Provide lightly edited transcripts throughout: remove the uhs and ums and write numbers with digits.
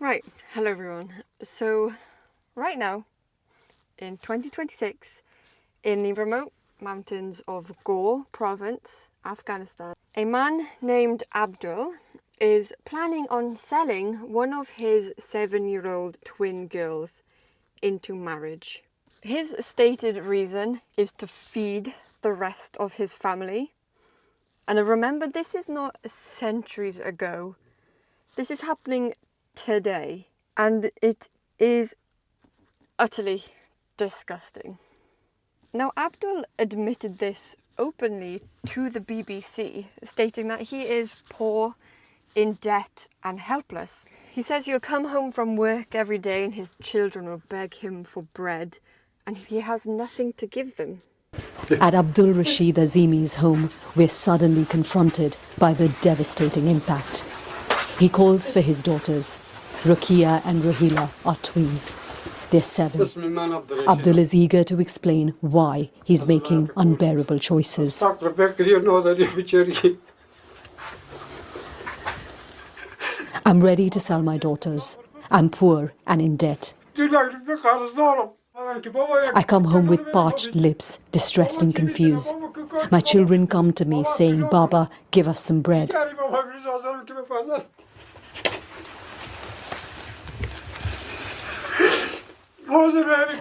Right, hello everyone. So, right now, in 2026, in the remote mountains of Ghor province, Afghanistan, a man named Abdul is planning on selling one of his 7-year-old twin girls into marriage. His stated reason is to feed the rest of his family. And remember, this is not centuries ago. This is happening today. And it is utterly disgusting. Now, Abdul admitted this openly to the BBC, stating that he is poor, in debt and helpless. He says he'll come home from work every day and his children will beg him for bread and he has nothing to give them. At Abdul Rashid Azimi's home, we're suddenly confronted by the devastating impact. He calls for his daughters. Rukia and Ruhila are twins. They're 7. Abdul is eager to explain why he's making unbearable choices. I'm ready to sell my daughters. I'm poor and in debt. I come home with parched lips, distressed and confused. My children come to me saying, "Baba, give us some bread."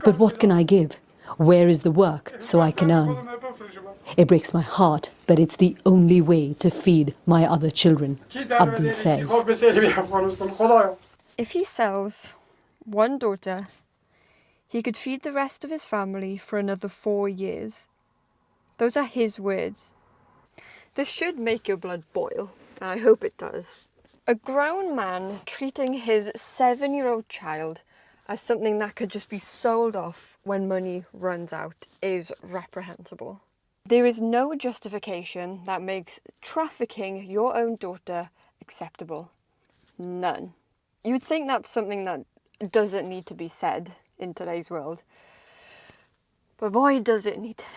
But what can I give? Where is the work so I can earn? It breaks my heart, but it's the only way to feed my other children, Abdul says. If he sells one daughter, he could feed the rest of his family for another 4 years. Those are his words. This should make your blood boil, and I hope it does. A grown man treating his 7-year-old child as something that could just be sold off when money runs out is reprehensible. There is no justification that makes trafficking your own daughter acceptable. None. You would think that's something that doesn't need to be said in today's world. But boy, does it need to be.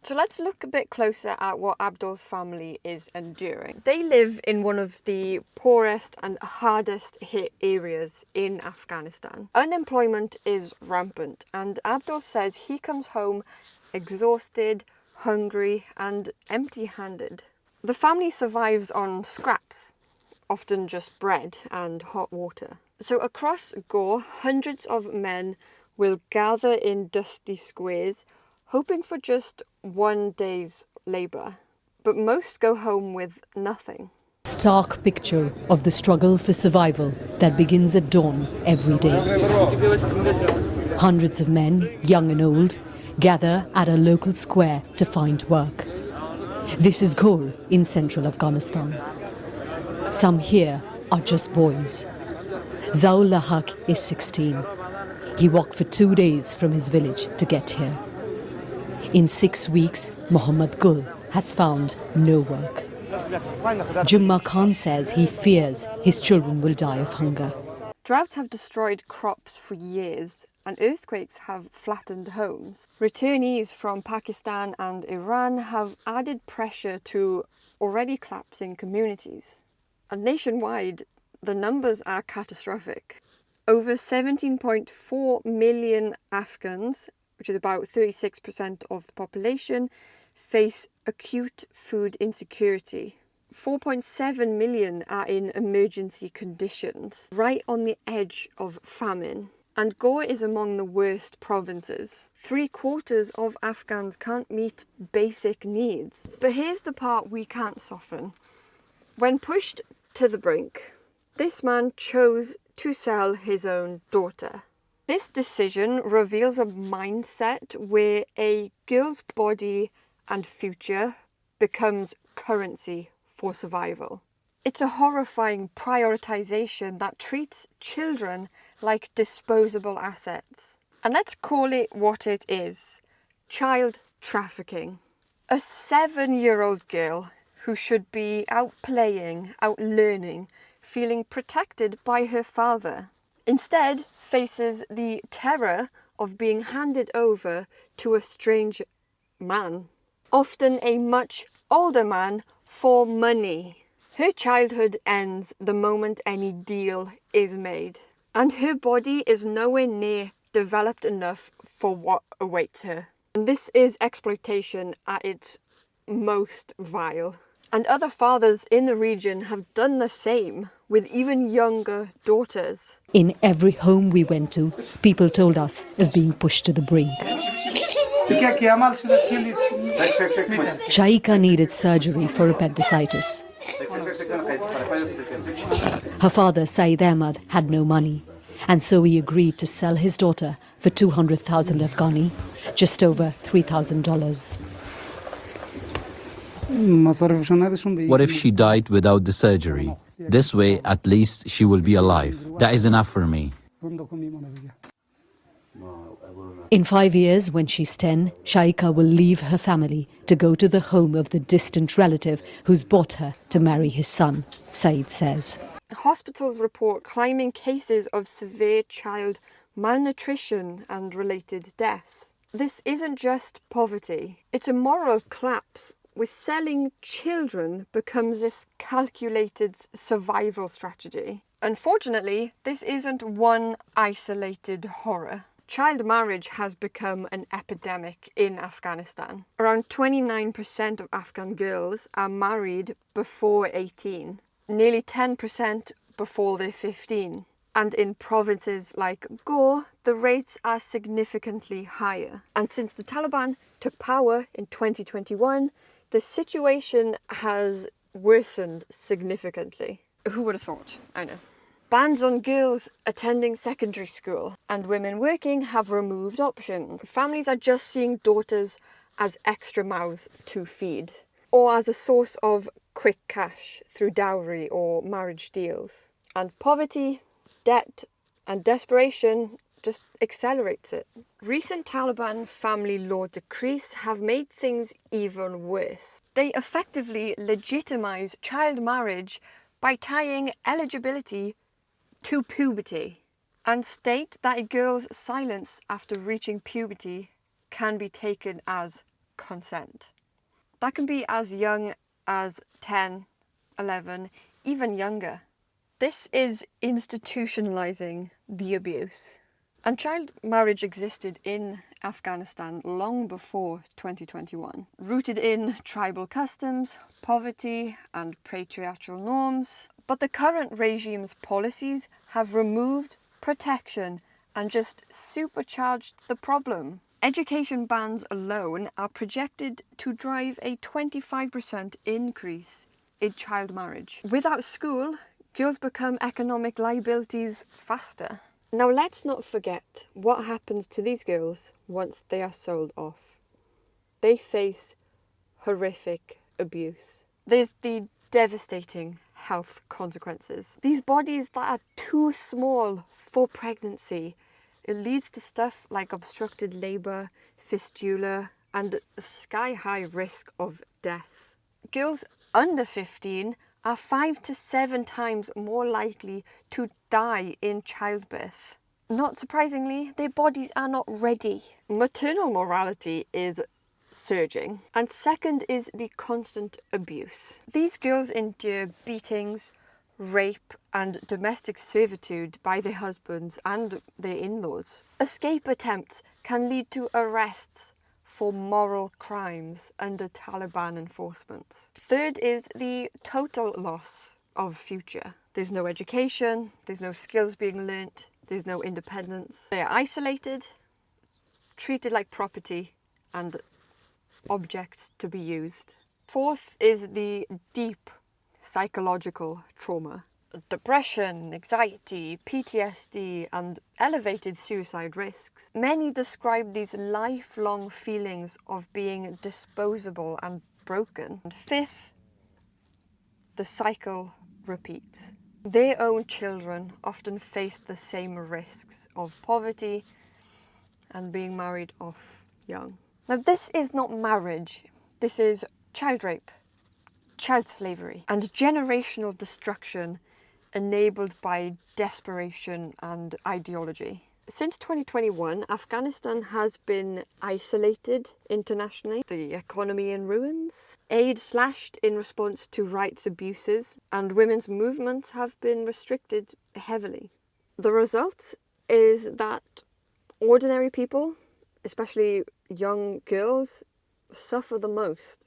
So let's look a bit closer at what Abdul's family is enduring. They live in one of the poorest and hardest hit areas in Afghanistan. Unemployment is rampant and Abdul says he comes home exhausted, hungry and empty-handed. The family survives on scraps, often just bread and hot water. So across Ghor, hundreds of men will gather in dusty squares, hoping for just one day's labour. But most go home with nothing. Stark picture of the struggle for survival that begins at dawn every day. Hundreds of men, young and old, gather at a local square to find work. This is Ghor in central Afghanistan. Some here are just boys. Zaul Lahak is 16. He walked for 2 days from his village to get here. In 6 weeks, Muhammad Gul has found no work. Jumma Khan says he fears his children will die of hunger. Droughts have destroyed crops for years and earthquakes have flattened homes. Returnees from Pakistan and Iran have added pressure to already collapsing communities. And nationwide, the numbers are catastrophic. Over 17.4 million Afghans, which is about 36% of the population, face acute food insecurity. 4.7 million are in emergency conditions, right on the edge of famine. And Ghor is among the worst provinces. 3/4 of Afghans can't meet basic needs. But here's the part we can't soften. When pushed to the brink, this man chose to sell his own daughter. This decision reveals a mindset where a girl's body and future becomes currency for survival. It's a horrifying prioritization that treats children like disposable assets. And let's call it what it is: child trafficking. A 7-year-old girl who should be out playing, out learning, feeling protected by her father, instead faces the terror of being handed over to a strange man, often a much older man, for money. Her childhood ends the moment any deal is made, and her body is nowhere near developed enough for what awaits her. And this is exploitation at its most vile. And other fathers in the region have done the same with even younger daughters. In every home we went to, people told us of being pushed to the brink. Shaika needed surgery for appendicitis. Her father, Saeed Ahmad, had no money, and so he agreed to sell his daughter for 200,000 Afghani, just over $3,000. What if she died without the surgery? This way, at least she will be alive. That is enough for me. In 5 years, when she's 10, Shaika will leave her family to go to the home of the distant relative who's bought her to marry his son, Saeed says. Hospitals report climbing cases of severe child malnutrition and related deaths. This isn't just poverty, it's a moral collapse where selling children becomes this calculated survival strategy. Unfortunately, this isn't one isolated horror. Child marriage has become an epidemic in Afghanistan. Around 29% of Afghan girls are married before 18, nearly 10% before they're 15. And in provinces like Ghor, the rates are significantly higher. And since the Taliban took power in 2021, the situation has worsened significantly. Who would have thought? I know. Bans on girls attending secondary school and women working have removed options. Families are just seeing daughters as extra mouths to feed, or as a source of quick cash through dowry or marriage deals. And poverty, debt, and desperation just accelerates it. Recent Taliban family law decrees have made things even worse. They effectively legitimize child marriage by tying eligibility to puberty, and state that a girl's silence after reaching puberty can be taken as consent. That can be as young as 10, 11, even younger. This is institutionalizing the abuse. And child marriage existed in Afghanistan long before 2021, rooted in tribal customs, poverty, and patriarchal norms. But the current regime's policies have removed protection and just supercharged the problem. Education bans alone are projected to drive a 25% increase in child marriage. Without school, girls become economic liabilities faster. Now let's not forget what happens to these girls once they are sold off. They face horrific abuse. There's the devastating health consequences. These bodies that are too small for pregnancy, it leads to stuff like obstructed labour, fistula, and sky-high risk of death. Girls under 15 are 5 to 7 times more likely to die in childbirth. Not surprisingly, their bodies are not ready. Maternal morality is surging. And second is the constant abuse. These girls endure beatings, rape, and domestic servitude by their husbands and their in-laws. Escape attempts can lead to arrests for moral crimes under Taliban enforcement. Third is the total loss of future. There's no education, there's no skills being learnt, there's no independence. They are isolated, treated like property, and objects to be used. Fourth is the deep psychological trauma. Depression, anxiety, PTSD, and elevated suicide risks. Many describe these lifelong feelings of being disposable and broken. And fifth, the cycle repeats. Their own children often face the same risks of poverty and being married off young. Now, this is not marriage. This is child rape, child slavery, and generational destruction enabled by desperation and ideology. Since 2021, Afghanistan has been isolated internationally, the economy in ruins, aid slashed in response to rights abuses, and women's movements have been restricted heavily. The result is that ordinary people, especially young girls, suffer the most.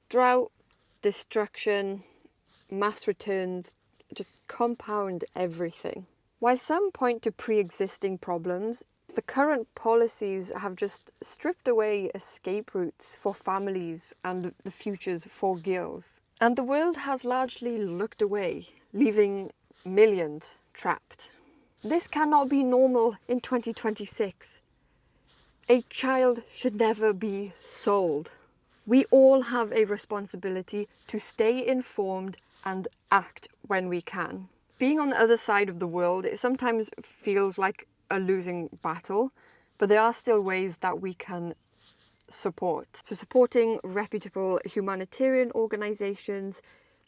Drought, destruction, mass returns just compound everything. While some point to pre-existing problems, the current policies have just stripped away escape routes for families and the futures for girls. And the world has largely looked away, leaving millions trapped. This cannot be normal in 2026. A child should never be sold. We all have a responsibility to stay informed and act when we can. Being on the other side of the world, it sometimes feels like a losing battle, but there are still ways that we can support. So supporting reputable humanitarian organisations,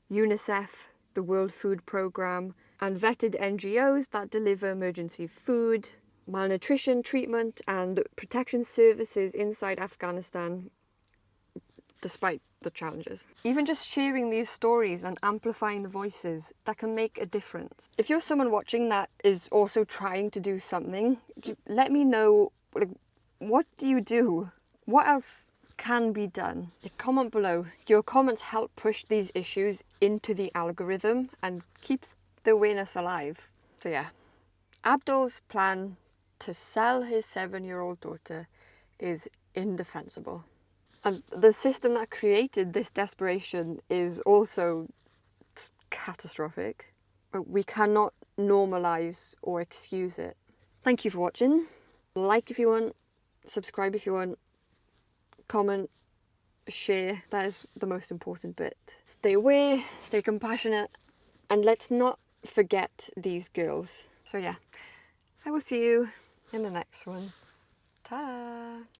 UNICEF, the World Food Programme, and vetted NGOs that deliver emergency food, malnutrition treatment and protection services inside Afghanistan, despite the challenges. Even just sharing these stories and amplifying the voices, that can make a difference. If you're someone watching that is also trying to do something, let me know, like, what do you do? What else can be done? Comment below. Your comments help push these issues into the algorithm and keeps the awareness alive. So yeah, Abdul's plan to sell his 7-year-old daughter is indefensible. And the system that created this desperation is also catastrophic. We cannot normalise or excuse it. Thank you for watching. Like if you want, subscribe if you want, comment, share. That is the most important bit. Stay aware, stay compassionate, and let's not forget these girls. So yeah, I will see you in the next one. Ta-da!